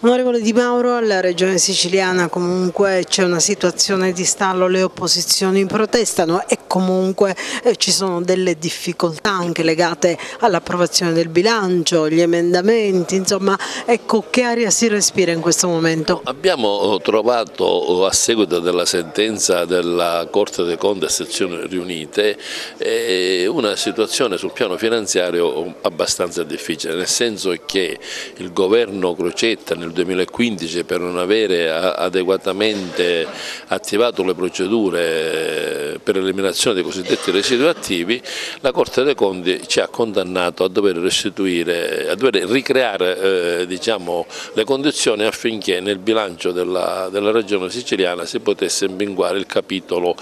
Onorevole Di Mauro, alla Regione Siciliana comunque c'è una situazione di stallo, le opposizioni protestano e comunque ci sono delle difficoltà anche legate all'approvazione del bilancio, gli emendamenti, insomma, ecco, che aria si respira in questo momento? Abbiamo trovato, a seguito della sentenza della Corte dei Conti a sezioni riunite, una situazione sul piano finanziario abbastanza difficile, nel senso che il governo Crocetta nel 2015, per non avere adeguatamente attivato le procedure per l'eliminazione dei cosiddetti residui attivi, la Corte dei Conti ci ha condannato a dover restituire, a dover ricreare diciamo, le condizioni affinché nel bilancio della Regione Siciliana si potesse imbinguare il capitolo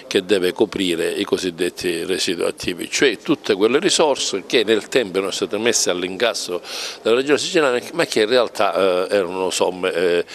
che deve coprire i cosiddetti residui attivi, cioè tutte quelle risorse che nel tempo erano state messe all'incasso della Regione Siciliana ma che in realtà erano somme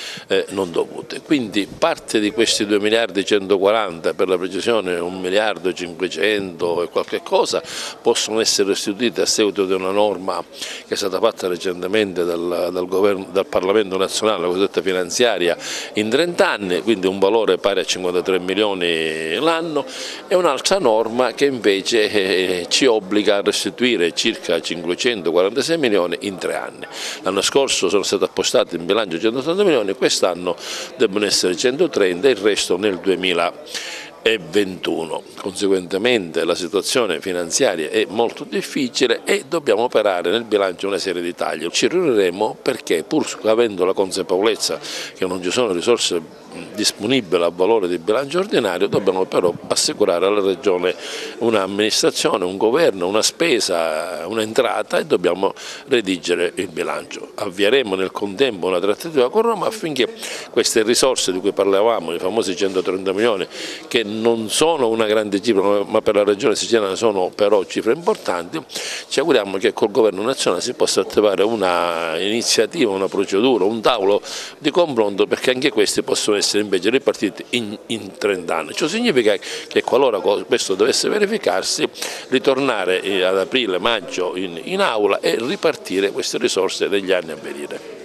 non dovute. Quindi parte di questi 2 miliardi 140, per la precisione 1 miliardo 500 e qualche cosa, possono essere restituite a seguito di una norma che è stata fatta recentemente dal Parlamento nazionale, la cosiddetta finanziaria, in 30 anni, quindi un valore pari a 53 milioni l'anno, e un'altra norma che invece ci obbliga a restituire circa 546 milioni in 3 anni. L'anno scorso sono stati appostati in bilancio 180 milioni, quest'anno debbono essere 130 e il resto nel 2021. Conseguentemente la situazione finanziaria è molto difficile e dobbiamo operare nel bilancio una serie di tagli. Ci riuniremo perché, pur avendo la consapevolezza che non ci sono risorse disponibili a valore di bilancio ordinario, dobbiamo però assicurare alla Regione un'amministrazione, un governo, una spesa, un'entrata, e dobbiamo redigere il bilancio. Avvieremo nel contempo una trattativa con Roma affinché queste risorse di cui parlavamo, i famosi 130 milioni, che non sono una grande cifra ma per la Regione Siciliana sono però cifre importanti, ci auguriamo che col Governo nazionale si possa attivare una iniziativa, una procedura, un tavolo di confronto perché anche questi possono essere invece ripartiti in 30 anni. Ciò significa che qualora questo dovesse verificarsi, ritornare ad aprile-maggio in aula e ripartire queste risorse negli anni a venire.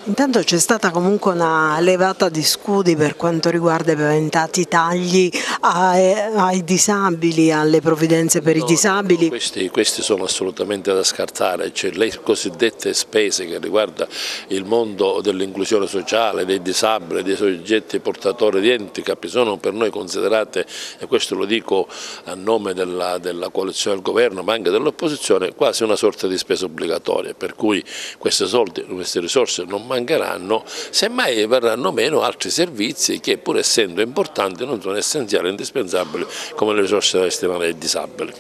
Intanto c'è stata comunque una levata di scudi per quanto riguarda i paventati tagli ai disabili, alle provvidenze per i disabili. Questi sono assolutamente da scartare, cioè le cosiddette spese che riguardano il mondo dell'inclusione sociale, dei disabili, dei soggetti portatori di handicap sono per noi considerate, e questo lo dico a nome della coalizione del governo ma anche dell'opposizione, quasi una sorta di spesa obbligatoria, per cui questi soldi, queste risorse non mancheranno, semmai verranno meno altri servizi che pur essendo importanti non sono essenziali e indispensabili come le risorse da destinare ai disabili.